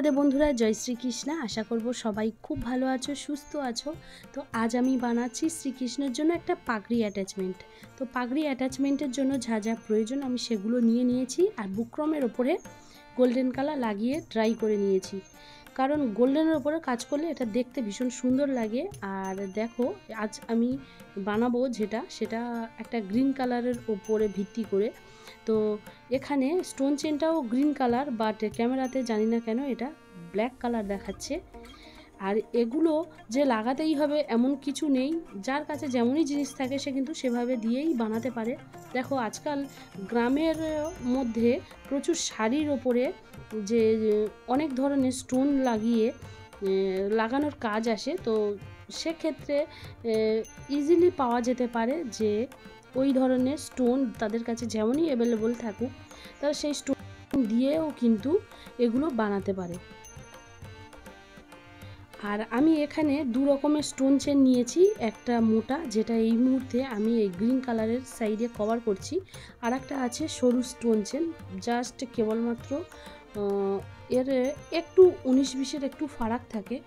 রাধে বন্ধুরা, জয় শ্রীকৃষ্ণ। আশা করব সবাই খুব ভালো আছো, সুস্থ আছো। তো আজ আমি বানাচ্ছি শ্রীকৃষ্ণের জন্য একটা পাগড়ি অ্যাটাচমেন্ট। তো পাগড়ি অ্যাটাচমেন্টের জন্য যা যা প্রয়োজন আমি সেগুলো নিয়েছি আর বুকরমের ওপরে গোল্ডেন কালার লাগিয়ে ড্রাই করে নিয়েছি, কারণ গোল্ডেনের ওপরে কাজ করলে এটা দেখতে ভীষণ সুন্দর লাগে। আর দেখো, আজ আমি বানাবো সেটা একটা গ্রিন কালারের ওপরে ভিত্তি করে। তো এখানে স্টোন চেনটাও গ্রিন কালার, বাট ক্যামেরাতে জানি না কেন এটা ব্ল্যাক কালার দেখাচ্ছে। আর এগুলো যে লাগাতেই হবে এমন কিছু নেই, যার কাছে যেমনই জিনিস থাকে সে কিন্তু সেভাবে দিয়েই বানাতে পারে। দেখো, আজকাল গ্রামের মধ্যে প্রচুর শাড়ির ওপরে যে অনেক ধরনের স্টোন লাগানোর কাজ আসে, তো সেক্ষেত্রে ইজিলি পাওয়া যেতে পারে যে ওই ধরনের স্টোন তাদের কাছে যেমনই অ্যাভেলেবল থাকুক, তারা সেই স্টোন দিয়েও কিন্তু এগুলো বানাতে পারে। আর আমি এখানে দু রকমের স্টোন চেন নিয়েছি, একটা মোটা যেটা এই মুহূর্তে আমি এই গ্রিন কালারের সাইডে কভার করছি, আর একটা আছে সরু স্টোন চেন, জাস্ট কেবলমাত্র এর একটু 19-20 একটু ফারাক থাকে,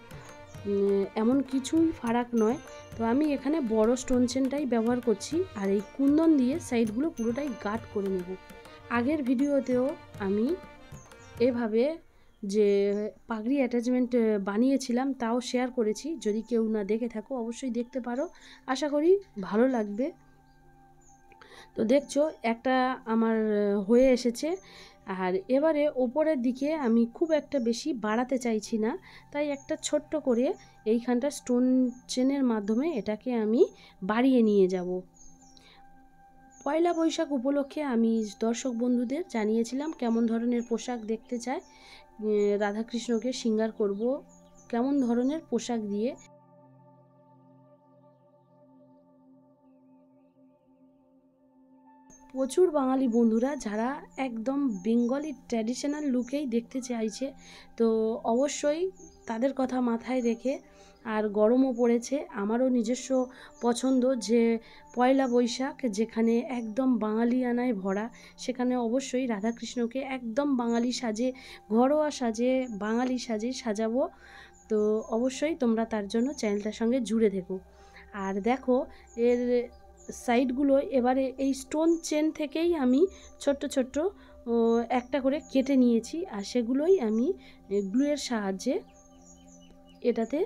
এমন কিছুই ফারাক নয়। তো আমি এখানে বড় স্টোন চেনটাই ব্যবহার করছি, আর এই কুন্দন দিয়ে সাইডগুলো পুরোটাই গার্ড করে নেব। আগের ভিডিওতেও আমি এভাবে যে পাগড়ি অ্যাটাচমেন্ট বানিয়েছিলাম তাও শেয়ার করেছি, যদি কেউ না দেখে থাকো অবশ্যই দেখতে পারো, আশা করি ভালো লাগবে। তো দেখছো একটা আমার হয়ে এসেছে, আর এবারে ওপরের দিকে আমি খুব একটা বেশি বাড়াতে চাইছি না, তাই একটা ছোট্ট করে এইখানটা স্টোন চেনের মাধ্যমে এটাকে আমি বাড়িয়ে নিয়ে যাব। পয়লা বৈশাখ উপলক্ষে আমি দর্শক বন্ধুদের জানিয়েছিলাম কেমন ধরনের পোশাক দেখতে চায়, রাধাকৃষ্ণকে শৃঙ্গার করব কেমন ধরনের পোশাক দিয়ে। প্রচুর বাঙালি বন্ধুরা যারা একদম বেঙ্গলি ট্র্যাডিশনাল লুকেই দেখতে চাইছে, তো অবশ্যই তাদের কথা মাথায় রেখে, আর গরমও পড়েছে, আমারও নিজস্ব পছন্দ যে পয়লা বৈশাখ যেখানে একদম বাঙালিয়ানায় ভরা, সেখানে অবশ্যই রাধাকৃষ্ণকে একদম বাঙালি সাজে, ঘরোয়া সাজে, বাঙালি সাজে সাজাবো। তো অবশ্যই তোমরা তার জন্য চ্যানেলটার সঙ্গে জুড়ে থেকো। আর দেখো, এর সাইডগুলো এবারে এই স্টোন চেন থেকেই আমি ছোট্ট ছোট্ট একটা করে কেটে নিয়েছি, আর সেগুলোই আমি গ্লুয়ের সাহায্যে এটাতে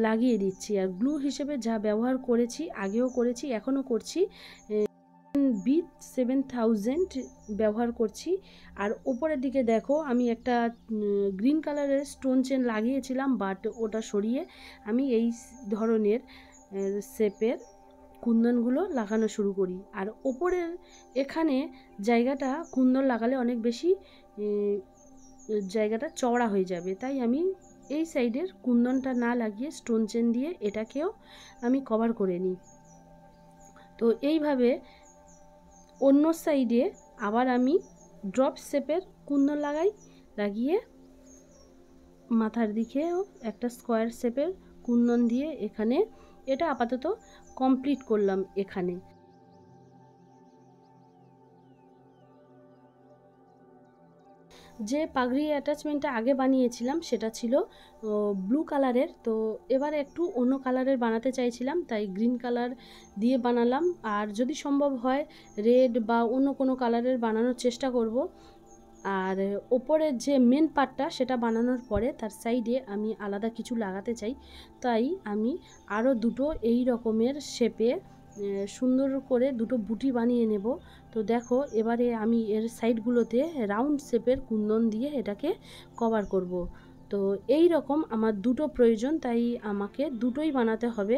লাগিয়ে দিচ্ছি। আর গ্লু হিসেবে যা ব্যবহার করেছি, আগেও করেছি, এখনও করছি, বিট 7000 ব্যবহার করছি। আর ওপরের দিকে দেখো, আমি একটা গ্রিন কালারের স্টোন চেন লাগিয়েছিলাম, বাট ওটা সরিয়ে আমি এই ধরনের শেপের কুন্দনগুলো লাগানো শুরু করি। আর ওপরের এখানে জায়গাটা কুন্দন লাগালে অনেক বেশি জায়গাটা চওড়া হয়ে যাবে, তাই আমি এই সাইডের কুন্দনটা না লাগিয়ে স্টোন চেন দিয়ে এটাকেও আমি কভার করে নিই। তো এইভাবে অন্য সাইডে আবার আমি ড্রপ শেপের কুন্দন লাগিয়ে মাথার দিকেও একটা স্কোয়ার শেপের কুন্দন দিয়ে এখানে এটা আপাতত কমপ্লিট করলাম। এখানে যে পাগড়ি অ্যাটাচমেন্টটা আগে বানিয়েছিলাম সেটা ছিল ব্লু কালারের, তো এবারে একটু অন্য কালারের বানাতে চাইছিলাম, তাই গ্রিন কালার দিয়ে বানালাম। আর যদি সম্ভব হয় রেড বা অন্য কোনো কালারের বানানোর চেষ্টা করব। আর ওপরের যে মেন পার্টটা সেটা বানানোর পরে তার সাইডে আমি আলাদা কিছু লাগাতে চাই, তাই আমি আরও দুটো এই রকমের শেপে সুন্দর করে দুটো বুটি বানিয়ে নেব। তো দেখো, এবারে আমি এর সাইডগুলোতে রাউন্ড শেপের কুন্দন দিয়ে এটাকে কভার করব। তো এই রকম আমার দুটো প্রয়োজন, তাই আমাকে দুটোই বানাতে হবে।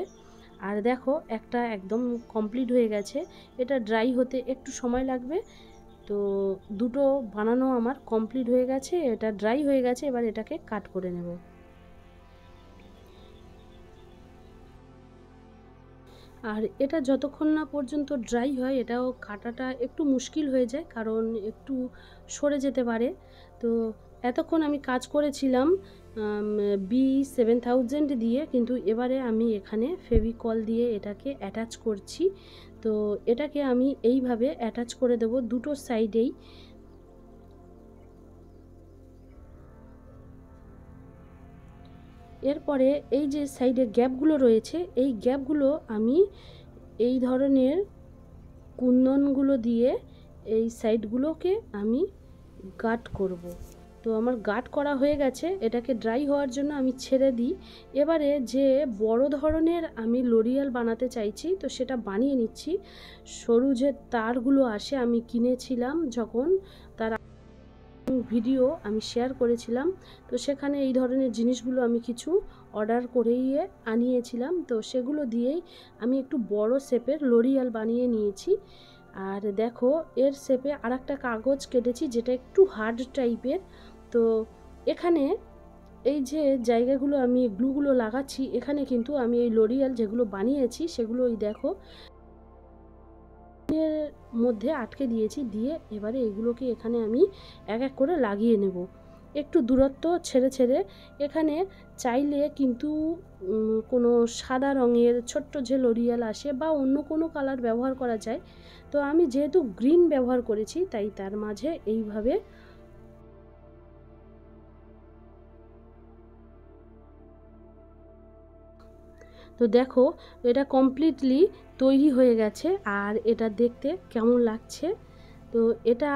আর দেখো, একটা একদম কমপ্লিট হয়ে গেছে, এটা ড্রাই হতে একটু সময় লাগবে। তো দুটো বানানো আমার কমপ্লিট হয়ে গেছে, এটা ড্রাই হয়ে গেছে, এবার এটাকে কাট করে নেব। আর এটা যতক্ষণ না পর্যন্ত ড্রাই হয় এটাও কাটাটা একটু মুশকিল হয়ে যায়, কারণ একটু সরে যেতে পারে। তো এতক্ষণ আমি কাজ করেছিলাম B7000 দিয়ে, কিন্তু এবারে আমি এখানে ফেভিকল দিয়ে এটাকে অ্যাটাচ করছি। তো এটাকে আমি এইভাবে অ্যাটাচ করে দেব দুটো সাইডেই। এরপরে এই যে সাইডে গ্যাপগুলো রয়েছে, এই গ্যাপগুলো আমি এই ধরনের কুন্দনগুলো দিয়ে এই সাইডগুলোকে আমি গার্ড করব। তো আমার গার্ড করা হয়ে গেছে, এটাকে ড্রাই হওয়ার জন্য আমি ছেড়ে দিই। এবারে যে বড় ধরনের আমি লরিয়াল বানাতে চাইছি, তো সেটা বানিয়ে নিচ্ছি। সরু যে তারগুলো আসে, আমি কিনেছিলাম যখন, তার ভিডিও আমি শেয়ার করেছিলাম। তো সেখানে এই ধরনের জিনিসগুলো আমি কিছু অর্ডার করেই আনিয়েছিলাম। তো সেগুলো দিয়েই আমি একটু বড় শেপের লরিয়াল বানিয়ে নিয়েছি। আর দেখো এর শেপে আর একটা কাগজ কেটেছি যেটা একটু হার্ড টাইপের। তো এখানে এই যে জায়গাগুলো আমি গ্লুগুলো লাগাচ্ছি, এখানে কিন্তু আমি এই লরিয়াল যেগুলো বানিয়েছি সেগুলো ওই দেখো এর মধ্যে আটকে দিয়েছি। দিয়ে এবারে এগুলোকে এখানে আমি এক এক করে লাগিয়ে নেব, একটু দূরত্ব ছেড়ে ছেড়ে। এখানে চাইলে কিন্তু কোনো সাদা রঙের ছোট্ট যে লরিয়াল আসে বা অন্য কোনো কালার ব্যবহার করা যায়। তো আমি যেহেতু গ্রিন ব্যবহার করেছি তাই তার মাঝে এইভাবে তো দেখো এটা কমপ্লিটলি তৈরি হয়ে গেছে। আর এটা দেখতে কেমন লাগছে, তো এটা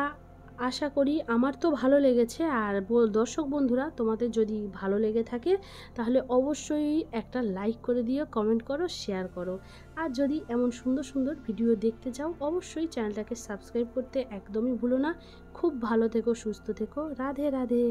আশা করি আমার তো ভালো লেগেছে। আর দর্শক বন্ধুরা, তোমাদের যদি ভালো লেগে থাকে তাহলে অবশ্যই একটা লাইক করে দিও, কমেন্ট করো, শেয়ার করো। আর যদি এমন সুন্দর সুন্দর ভিডিও দেখতে চাও অবশ্যই চ্যানেলটাকে সাবস্ক্রাইব করতে একদমই ভুলো না। খুব ভালো থেকো, সুস্থ থেকো, রাধে রাধে।